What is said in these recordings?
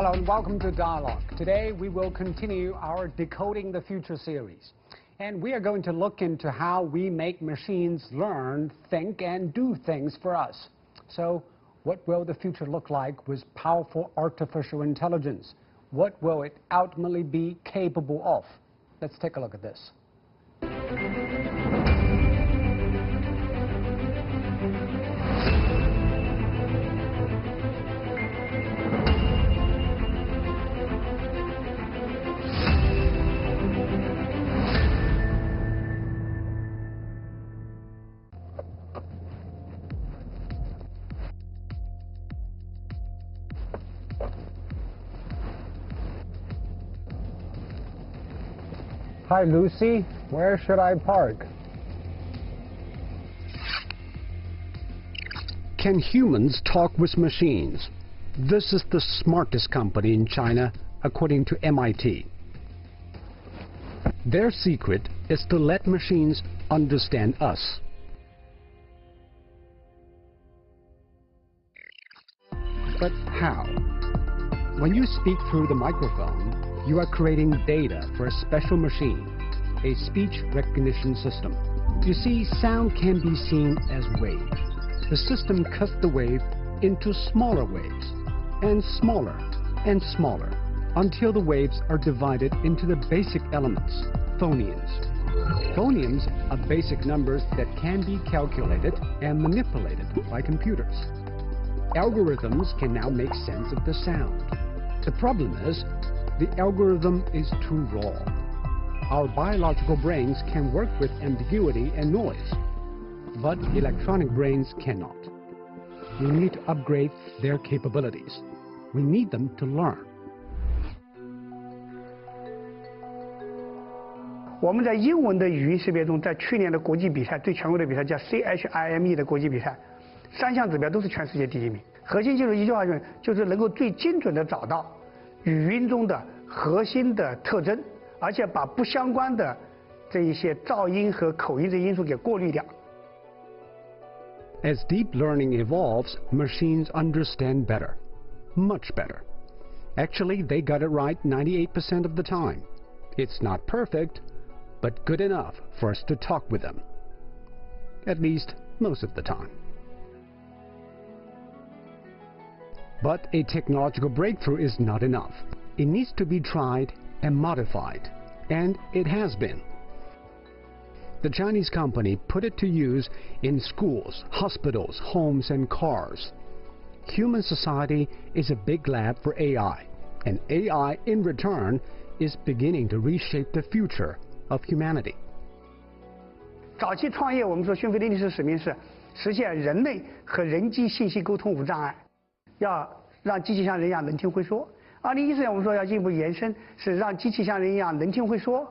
Hello and welcome to Dialogue. Today we will continue our Decoding the Future series. And we are going to look into how we make machines learn, think, and do things for us. So what will the future look like with powerful artificial intelligence? What will it ultimately be capable of? Let's take a look at this. Hi, Lucy. Where should I park? Can humans talk with machines? This is the smartest company in China, according to MIT. Their secret is to let machines understand us. But how? When you speak through the microphone, you are creating data for a special machine, a speech recognition system. You see, sound can be seen as waves. The system cuts the wave into smaller waves, and smaller, until the waves are divided into the basic elements, phonemes. Phonemes are basic numbers that can be calculated and manipulated by computers. Algorithms can now make sense of the sound. The problem is, the algorithm is too raw. Our biological brains can work with ambiguity and noise, but electronic brains cannot. We need to upgrade their capabilities. We need them to learn. 我们在英文的语音识别中，在去年的国际比赛最权威的比赛叫 CHIME 的国际比赛，3项指标都是全世界第1名。核心技术一句话就是能够最精准地找到语音中的核心的特征，而且把不相关的这一些噪音和口音的因素给过滤掉。As deep learning evolves, machines understand better, much better. Actually, they got it right 98% of the time. It's not perfect, but good enough for us to talk with them. At least most of the time. But a technological breakthrough is not enough. It needs to be tried and modified, and it has been. The Chinese company put it to use in schools, hospitals, homes, and cars. Human society is a big lab for AI, and AI in return is beginning to reshape the future of humanity. 早期创业，我们说讯飞的历史使命是实现人类和人机信息沟通无障碍。要让机器像人一样能听会说。2014年我们说要进一步延伸，是让机器像人一样能听会说，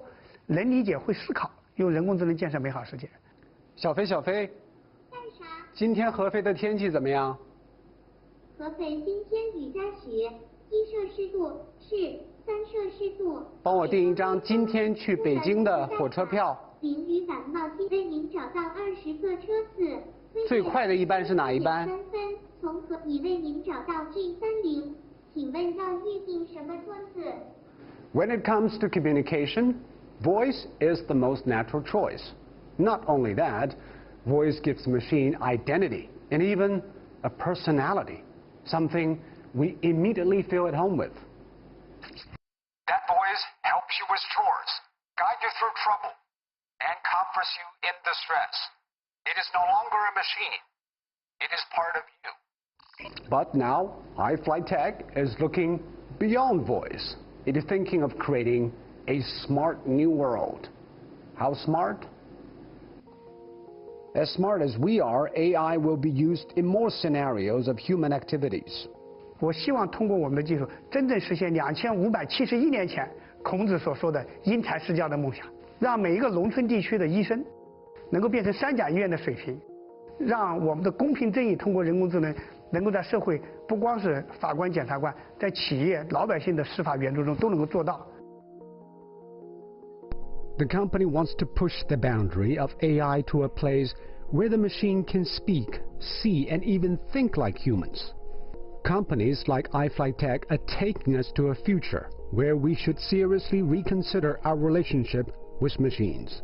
能理解会思考，用人工智能建设美好世界。小飞，干啥？今天合肥的天气怎么样？合肥今天雨夹雪，1摄氏度是3摄氏度。帮我订一张今天去北京的火车票。淋雨感冒期为您找到20个车次。最快的一班是哪一班？3分，从合已为您找到 G30， 请问要预订什么桌子？ When it comes to communication, voice is the most natural choice. Not only that, voice gives the machine identity and even a personality, something we immediately feel at home with. That voice helps you with chores, guide you through trouble, and comforts you in distress. It is no longer a machine. It is part of you. But now, iFlight Tech is looking beyond voice. It is thinking of creating a smart new world. How smart? As smart as we are, AI will be used in more scenarios of human activities. 我希望通过我们的技术，真正实现2571年前孔子所说的因材施教的梦想，让每一个农村地区的医生能够变成3甲医院的水平，让我们的公平正义通过人工智能能够在社会不光是法官、检察官，在企业、老百姓的司法援助中都能够做到。The company wants to push the boundary of AI to a place where the machine can speak, see, and even think like humans. Companies like iFlyTech are taking us to a future where we should seriously reconsider our relationship with machines.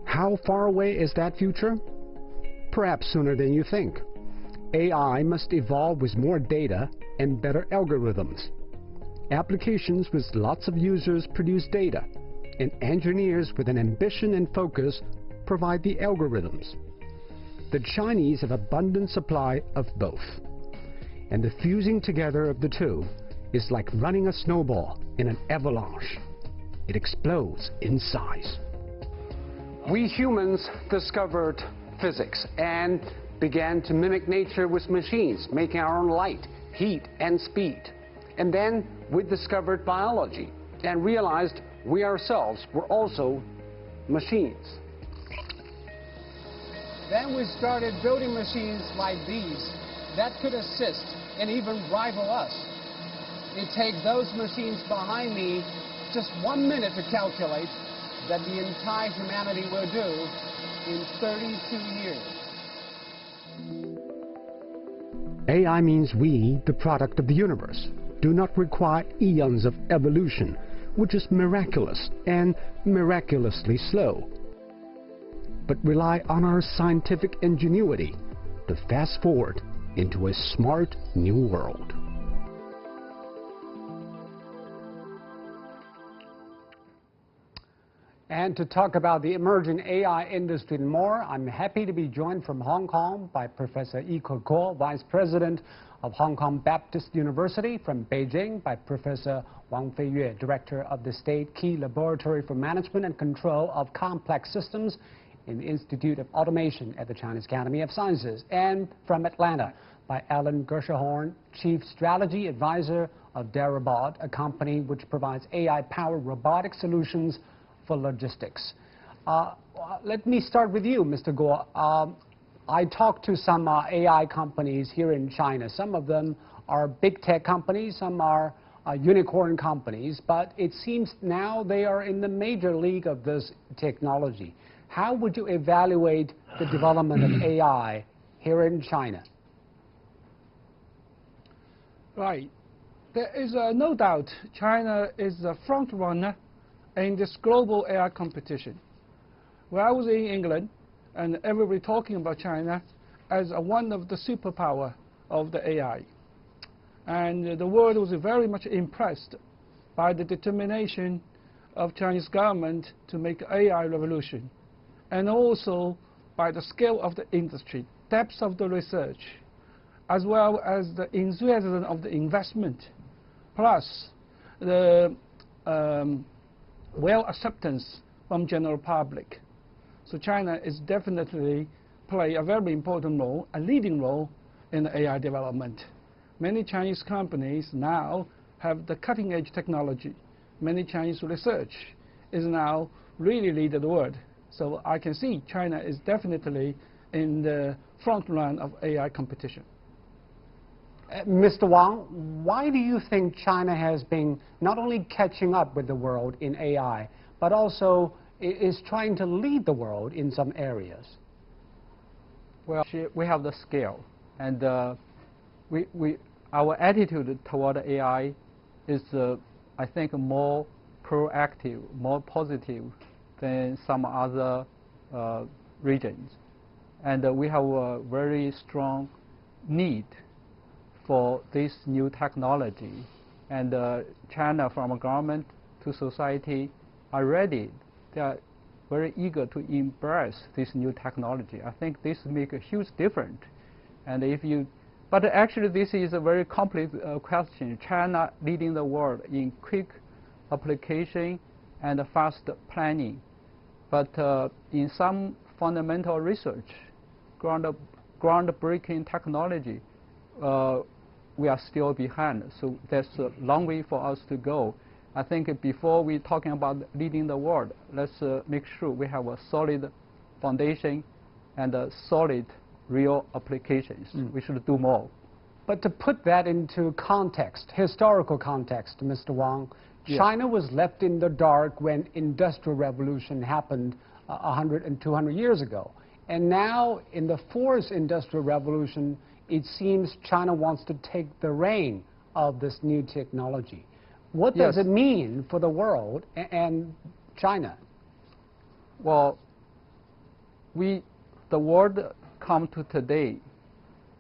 How far away is that future? Perhaps sooner than you think. AI must evolve with more data and better algorithms. Applications with lots of users produce data, and engineers with an ambition and focus provide the algorithms. The Chinese have abundant supply of both, and the fusing together of the two is like running a snowball in an avalanche. It explodes in size. We humans discovered physics and began to mimic nature with machines, making our own light, heat, and speed. And then we discovered biology and realized we ourselves were also machines. Then we started building machines like these that could assist and even rival us. It takes those machines behind me just 1 minute to calculate that the entire humanity will do in 32 years. AI means we, the product of the universe, do not require eons of evolution, which is miraculous and miraculously slow, but rely on our scientific ingenuity to fast forward into a smart new world. And to talk about the emerging AI industry and more, I'm happy to be joined from Hong Kong by Professor Yike Guo, Vice President of Hong Kong Baptist University, from Beijing by Professor Wang Feiyue, Director of the State Key Laboratory for Management and Control of Complex Systems in the Institute of Automation at the Chinese Academy of Sciences, and from Atlanta by Alan Gershenhorn, Chief Strategy Advisor of Darabot, a company which provides AI-powered robotic solutions for logistics. Let me start with you, Mr. Guo. I talked to some AI companies here in China. Some of them are big tech companies, some are unicorn companies, but it seems now they are in the major league of this technology. How would you evaluate the development of AI here in China? Right. There is no doubt China is the front runner in this global AI competition. When I was in England, and everybody talking about China as one of the superpower of the AI. And the world was very much impressed by the determination of Chinese government to make AI revolution, and also by the scale of the industry, depth of the research, as well as the enthusiasm of the investment, plus the well acceptance from general public. So China is definitely play a very important role, a leading role in the AI development. Many Chinese companies now have the cutting edge technology. Many Chinese research is now really leading the world. So I can see China is definitely in the front run of AI competition. Mr. Wang, why do you think China has been not only catching up with the world in AI, but also is trying to lead the world in some areas? Well, we have the scale, and our attitude toward AI is, I think, more proactive, more positive than some other regions. And we have a very strong need for this new technology. And China, from government to society, are ready. They are very eager to embrace this new technology. I think this makes a huge difference. And but actually this is a very complex question. China leading the world in quick application and fast planning. But in some fundamental research, groundbreaking technology, we are still behind. So there's a long way for us to go. I think before we're talking about leading the world, let's make sure we have a solid foundation and a solid real applications. We should do more. But to put that into context, historical context, Mr. Wang, yes. China was left in the dark when Industrial Revolution happened 100 and 200 years ago. And now, in the fourth industrial revolution, it seems China wants to take the reign of this new technology. What does it mean for the world and China? Well, the world come to today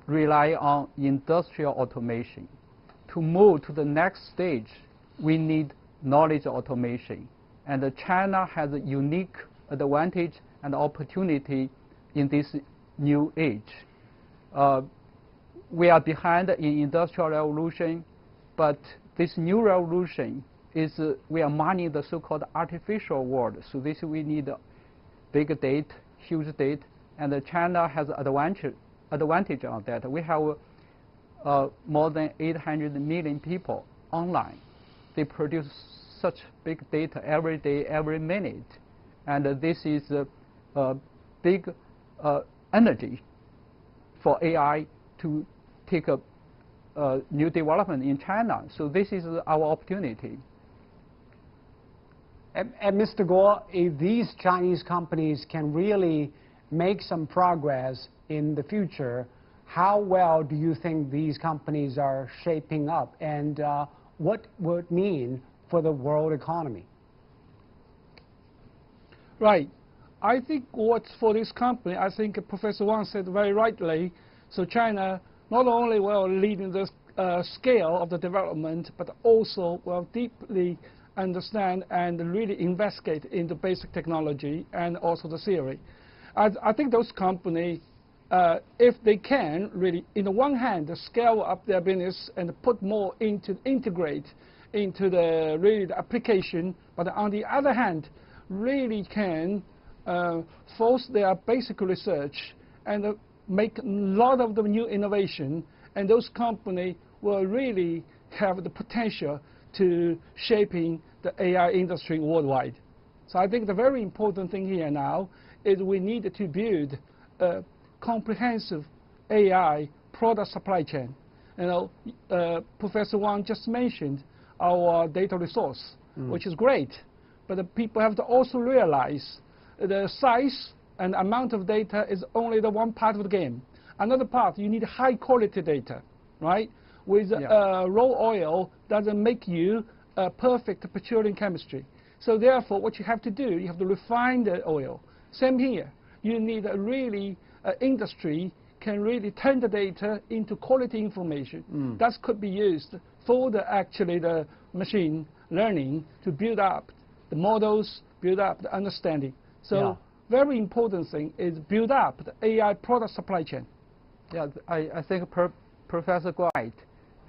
rely on industrial automation. To move to the next stage, we need knowledge automation. And China has a unique advantage and opportunity in this new age. We are behind in industrial revolution, but this new revolution is we are mining the so-called artificial world. So this we need big data, huge data, and China has advantage on that. We have more than 800 million people online. They produce such big data every day, every minute, and this is a big energy for AI to take a new development in China. So this is our opportunity. And Mr. Guo, if these Chinese companies can really make some progress in the future, how well do you think these companies are shaping up, and what would it mean for the world economy? Right. I think what's for this company, I think Professor Wang said very rightly, so China not only will lead in the scale of the development, but also will deeply understand and really investigate into basic technology and also the theory. I think those companies, if they can really, in the one hand, scale up their business and put more into integrate into the really the application, but on the other hand, really can force their basic research and make a lot of the new innovation, and those companies will really have the potential to shaping the AI industry worldwide. So I think the very important thing here now is we need to build a comprehensive AI product supply chain. You know, Professor Wang just mentioned our data resource, which is great, but the people have to also realize the size and amount of data is only the one part of the game. Another part, you need high quality data, right? With raw oil doesn't make you a perfect petroleum chemistry. So therefore, what you have to do, you have to refine the oil. Same here. You need a really industry can really turn the data into quality information. That could be used for the machine learning to build up the models, build up the understanding. So very important thing is build up the AI product supply chain. Yeah, I think Professor Guai,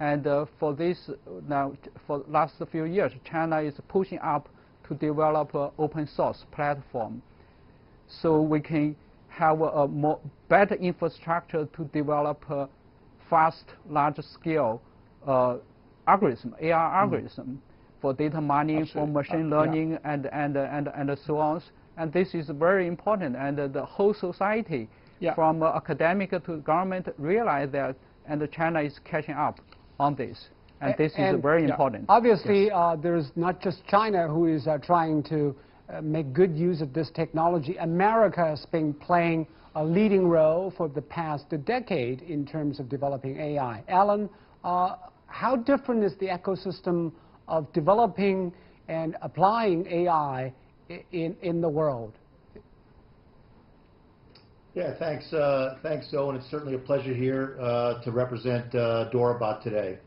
and for this now for last few years, China is pushing up to develop an open source platform, so we can have a better infrastructure to develop a fast, large-scale algorithm, AI algorithm for data mining, for machine learning, and so on. And this is very important, and the whole society, from academic to government, realize that, and China is catching up on this. And this is very important. Obviously, there's not just China who is trying to make good use of this technology. America has been playing a leading role for the past decade in terms of developing AI. Alan, how different is the ecosystem of developing and applying AI in the world? Yeah, thanks, Owen. It's certainly a pleasure here to represent DoraBot today.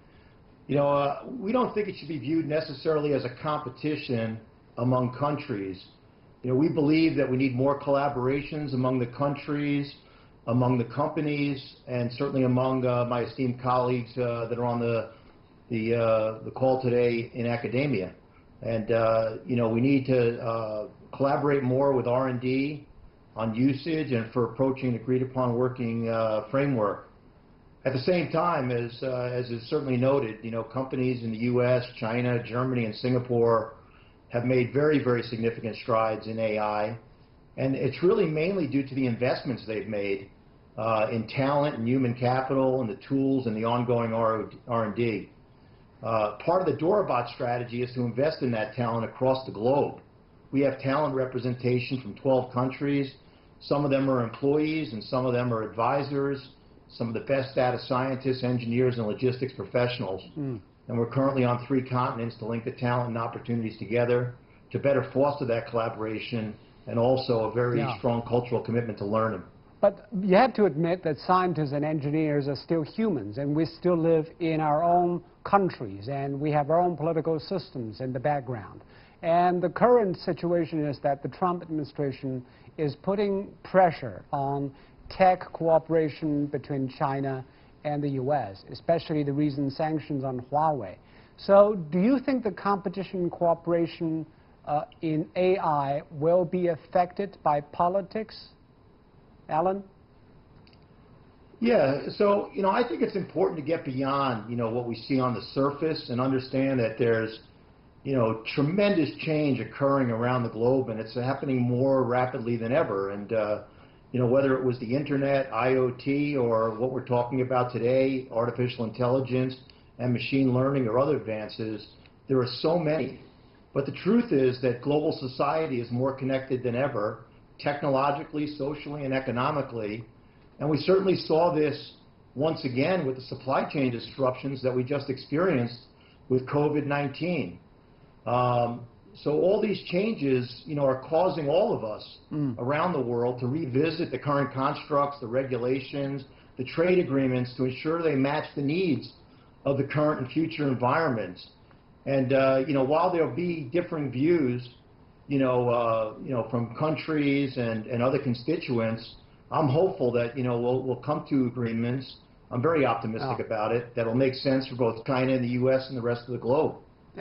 You know, we don't think it should be viewed necessarily as a competition among countries. You know, we believe that we need more collaborations among the countries, among the companies, and certainly among my esteemed colleagues that are on the call today in academia. And you know, we need to collaborate more with R&D on usage and for approaching an agreed-upon working framework. At the same time, as is certainly noted, you know, companies in the U.S., China, Germany, and Singapore have made very, very significant strides in AI, and it's really mainly due to the investments they've made in talent and human capital and the tools and the ongoing R&D. Part of the DoraBot strategy is to invest in that talent across the globe. We have talent representation from 12 countries, Some of them are employees and some of them are advisors, some of the best data scientists, engineers, and logistics professionals. And we're currently on 3 continents to link the talent and opportunities together to better foster that collaboration and also a very strong cultural commitment to learning. But you have to admit that scientists and engineers are still humans, and we still live in our own countries, and we have our own political systems in the background. And the current situation is that the Trump administration is putting pressure on tech cooperation between China and the U.S., especially the recent sanctions on Huawei. So do you think the competition cooperation in AI will be affected by politics? Alan? Yeah, so, I think it's important to get beyond, what we see on the surface and understand that there's, tremendous change occurring around the globe, and it's happening more rapidly than ever. And, whether it was the internet, IoT, or what we're talking about today, artificial intelligence and machine learning or other advances, there are so many. But the truth is that global society is more connected than ever, technologically, socially, and economically. And we certainly saw this once again with the supply chain disruptions that we just experienced with COVID-19. So all these changes, are causing all of us around the world to revisit the current constructs, the regulations, the trade agreements to ensure they match the needs of the current and future environments. And, while there'll be differing views, from countries and other constituents, I'm hopeful that, we'll come to agreements. I'm very optimistic about it. That'll make sense for both China and the U.S. and the rest of the globe.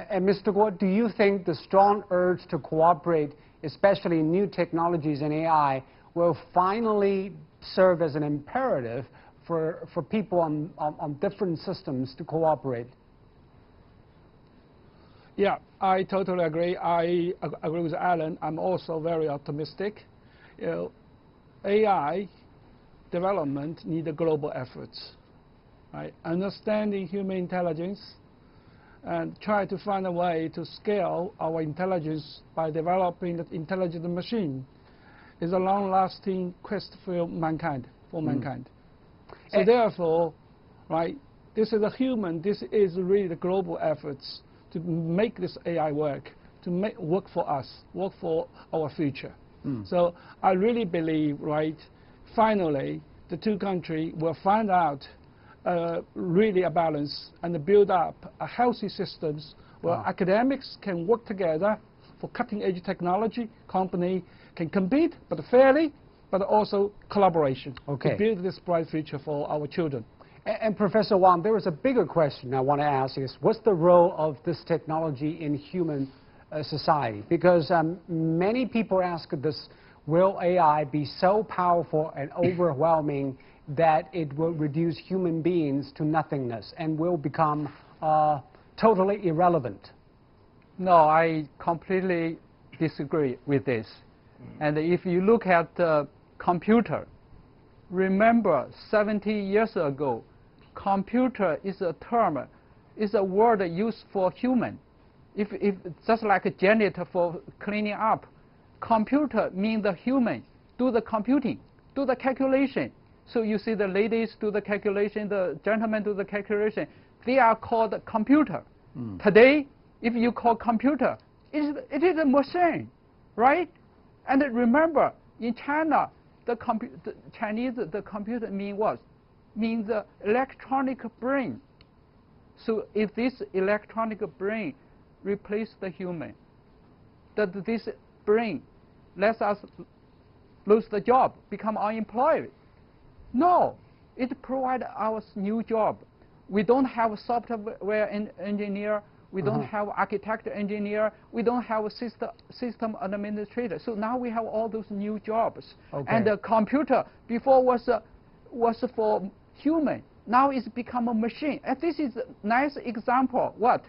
And Mr. Guo, do you think the strong urge to cooperate, especially in new technologies and AI, will finally serve as an imperative for people on different systems to cooperate? Yeah, I totally agree. I agree with Alan. I'm also very optimistic. AI development needs global efforts, right? Understanding human intelligence and try to find a way to scale our intelligence by developing an intelligent machine is a long-lasting quest for mankind. So therefore, right, this is this is really the global efforts to make this AI work, to work for us, work for our future. So I really believe, right, finally, the 2 countries will find out really a balance and build up a healthy systems where academics can work together for cutting-edge technology, company can compete, but fairly, but also collaboration to build this bright future for our children. And Professor Wang, there is a bigger question I want to ask is, what's the role of this technology in human society? Because many people ask this, will AI be so powerful and overwhelming that it will reduce human beings to nothingness and will become totally irrelevant? No, I completely disagree with this. And if you look at the computer, remember 70 years ago, computer is a term, is a word used for human. If just like a janitor for cleaning up, computer means the human do the computing, do the calculation. So you see the ladies do the calculation, the gentlemen do the calculation. They are called computer. Today, if you call computer, it is a machine, right? And remember, in China, the computer means what? Means the electronic brain. So if this electronic brain replaces the human, that this brain lets us lose the job, become unemployed. No, it provides us new job. We don't have a software engineer, we don't have architect engineer, we don't have a system administrator. So now we have all those new jobs. And the computer before was for human. Now it's become a machine. And this is a nice example. What?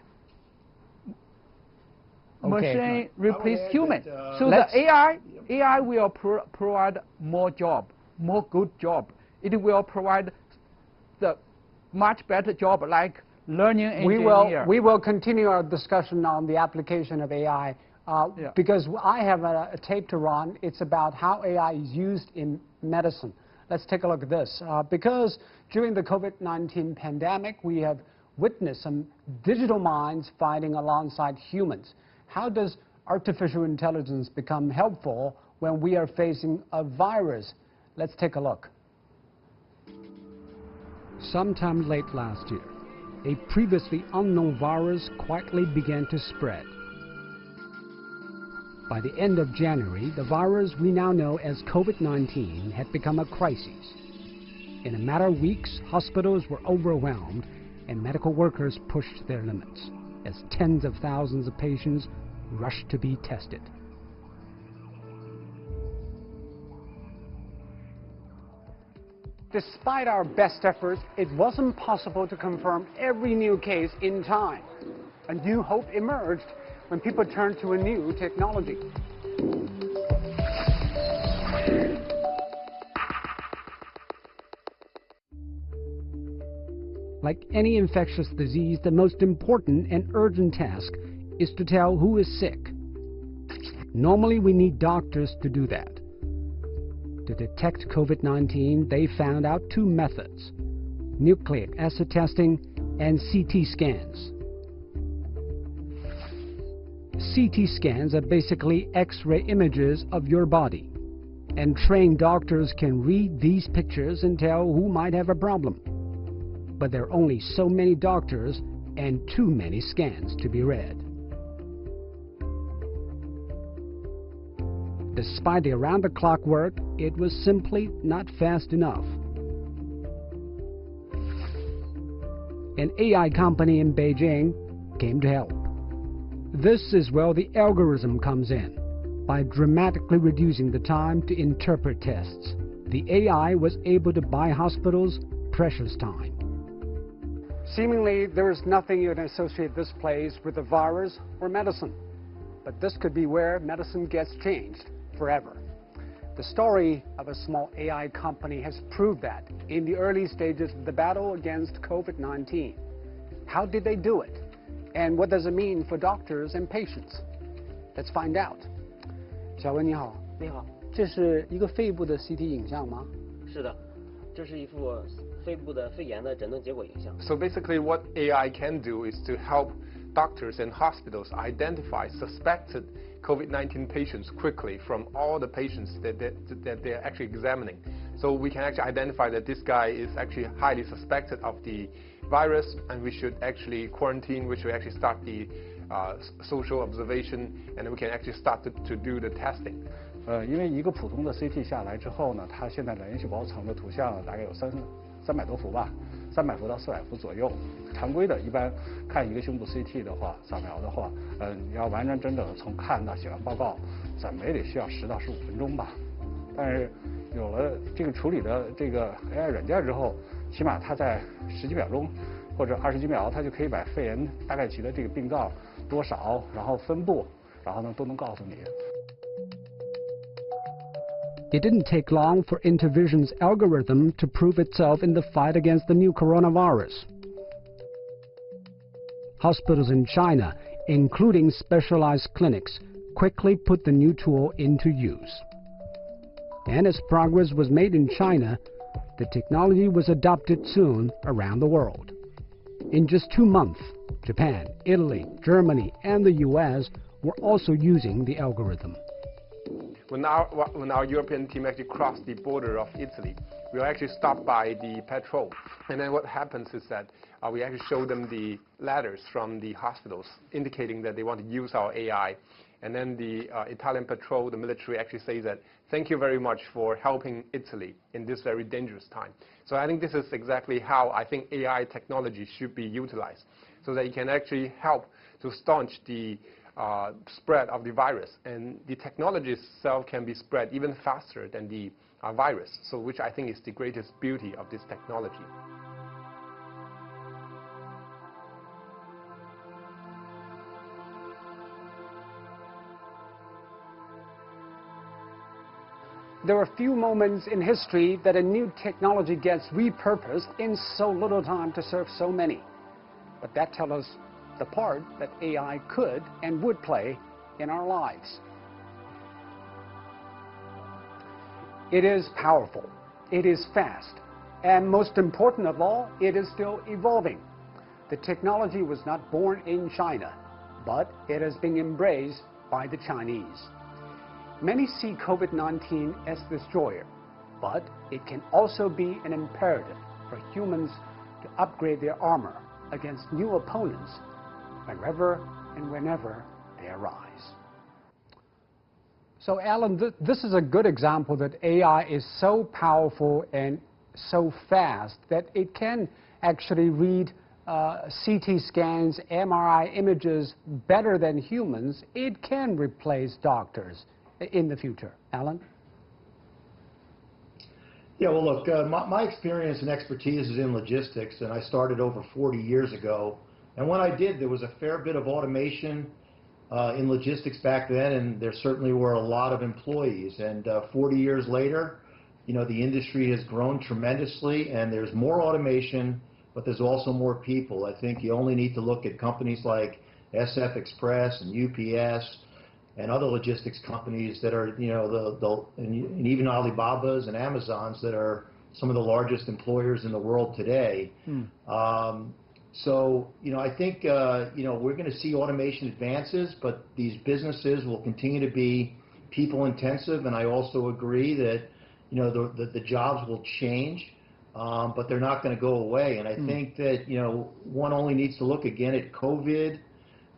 Machine replace human. So the AI will provide more job, more good job. It will provide the much better job like learning engineer. We will continue our discussion on the application of AI Yeah. Because I have a tape to run. It's about how AI is used in medicine. Let's take a look at this. Because during the COVID-19 pandemic, we have witnessed some digital minds fighting alongside humans. How does artificial intelligence become helpful when we are facing a virus? Let's take a look. Sometime late last year, a previously unknown virus quietly began to spread. By the end of January, the virus we now know as COVID-19 had become a crisis. In a matter of weeks, hospitals were overwhelmed and medical workers pushed their limits as tens of thousands of patients rushed to be tested. Despite our best efforts, it wasn't possible to confirm every new case in time. A new hope emerged when people turned to a new technology. Like any infectious disease, the most important and urgent task is to tell who is sick. Normally, we need doctors to do that. To detect COVID-19, they found out two methods: nucleic acid testing and CT scans. CT scans are basically X-ray images of your body, and trained doctors can read these pictures and tell who might have a problem. But there are only so many doctors and too many scans to be read. Despite the around-the-clock work, it was simply not fast enough. An AI company in Beijing came to help. This is where the algorithm comes in. By dramatically reducing the time to interpret tests, the AI was able to buy hospitals precious time. Seemingly, there is nothing you can associate this place with a virus or medicine. But this could be where medicine gets changed forever. The story of a small AI company has proved that in the early stages of the battle against COVID-19. How did they do it? And what does it mean for doctors and patients? Let's find out. 小文你好，你好，这是一个肺部的 CT 影像吗？是的，这是一幅肺部的肺炎的诊断结果影像。So basically what AI can do is to help doctors and hospitals identify suspected COVID-19 patients quickly from all the patients that they're actually examining. So we can actually identify that this guy is actually highly suspected of the virus, and we should actually quarantine, we should actually start the social observation, and we can actually start to do the testing. 因为一个普通的 CT 下来之后呢，它现在的连续保存的图像大概有300多幅吧，300幅到400幅左右。常规的，一般看一个胸部 CT 的话，扫描的话，你要完完整整的从看到写完报告，怎么也得需要10到15分钟吧。但是有了这个处理的这个 AI 软件之后，起码它在10几秒钟或者20几秒，它就可以把肺炎大概其的这个病灶多少，然后分布，然后呢都能告诉你。It didn't take long for Intervision's algorithm to prove itself in the fight against the new coronavirus. Hospitals in China, including specialized clinics, quickly put the new tool into use. And as progress was made in China, the technology was adopted soon around the world. In just 2 months, Japan, Italy, Germany, and the US were also using the algorithm. When our European team actually crossed the border of Italy, we were actually stopped by the patrol. And then what happens is that we actually show them the letters from the hospitals indicating that they want to use our AI. And then the Italian patrol, the military, actually says that, thank you very much for helping Italy in this very dangerous time. So I think this is exactly how I think AI technology should be utilized, so that it can actually help to staunch the spread of the virus. And the technology itself can be spread even faster than the virus, so which I think is the greatest beauty of this technology. There are few moments in history that a new technology gets repurposed in so little time to serve so many. But that tells us the part that AI could and would play in our lives. It is powerful, it is fast, and most important of all, it is still evolving. The technology was not born in China, but it is being embraced by the Chinese. Many see COVID-19 as a destroyer, but it can also be an imperative for humans to upgrade their armor against new opponents wherever and whenever they arise. So Alan, this is a good example that AI is so powerful and so fast that it can actually read CT scans, MRI images better than humans. It can replace doctors in the future. Alan? Yeah, well, look, my experience and expertise is in logistics, and I started over 40 years ago. And when I did, there was a fair bit of automation in logistics back then, and there certainly were a lot of employees. And 40 years later, you know, the industry has grown tremendously, and there's more automation, but there's also more people. I think you only need to look at companies like SF Express and UPS and other logistics companies that are, you know, and even Alibaba's and Amazon's that are some of the largest employers in the world today. So, you know, I think, you know, we're going to see automation advances, but these businesses will continue to be people intensive. And I also agree that, you know, the jobs will change, but they're not going to go away. And I think that, you know, one only needs to look again at COVID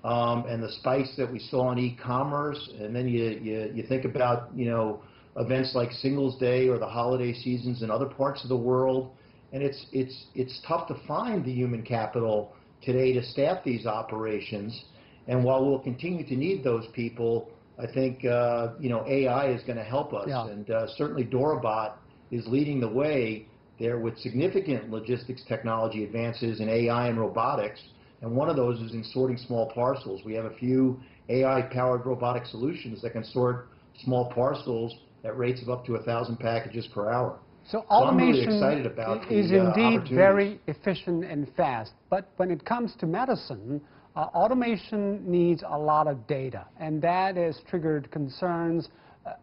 and the spikes that we saw in e-commerce. And then you think about, you know, events like Singles Day or the holiday seasons in other parts of the world. And it's tough to find the human capital today to staff these operations. And while we'll continue to need those people, I think, you know, AI is going to help us. Yeah. And certainly DoraBot is leading the way there with significant logistics technology advances in AI and robotics. And one of those is in sorting small parcels. We have a few AI-powered robotic solutions that can sort small parcels at rates of up to 1,000 packages per hour. So automation I'm really excited about is indeed very efficient and fast. But when it comes to medicine, automation needs a lot of data, and that has triggered concerns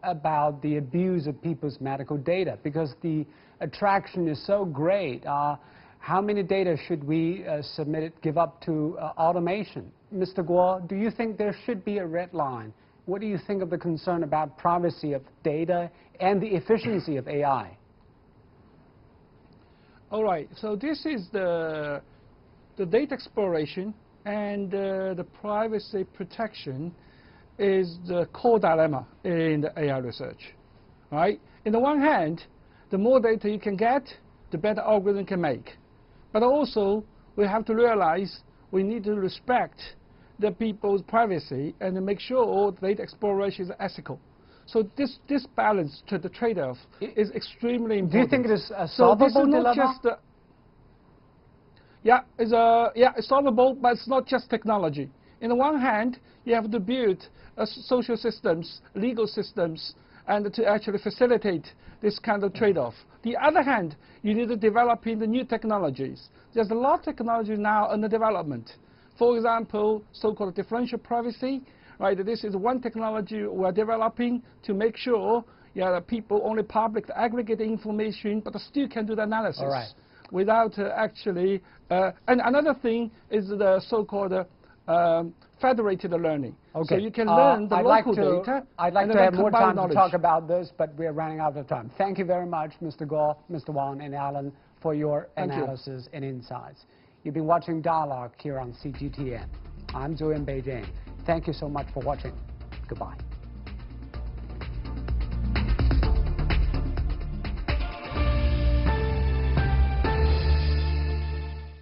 about the abuse of people's medical data because the attraction is so great. How many data should we give up to automation? Mr. Guo, do you think there should be a red line? What do you think of the concern about privacy of data and the efficiency of AI? All right, so this is the data exploration and the privacy protection is the core dilemma in the AI research, right? In the one hand, the more data you can get, the better algorithm can make. But also, we have to realize we need to respect the people's privacy and to make sure all data exploration is ethical. So this balance to the trade-off is extremely important. Do you think it is a solvable dilemma? It's solvable, but it's not just technology. In the one hand, you have to build social systems, legal systems, and to actually facilitate this kind of trade-off. The other hand, you need to develop in the new technologies. There's a lot of technology now under development. For example, so-called differential privacy. Right, this is one technology we're developing to make sure that people only public the aggregate information, but still can do the analysis without actually. And another thing is the so-called federated learning. Okay. So you can learn the local data. I'd like to have more time to talk about this, but we're running out of time. Thank you very much, Mr. Guo, Mr. Wang, and Alan, for your analysis and insights. You've been watching Dialogue here on CGTN. I'm Zhu in Beijing. Thank you so much for watching. Goodbye.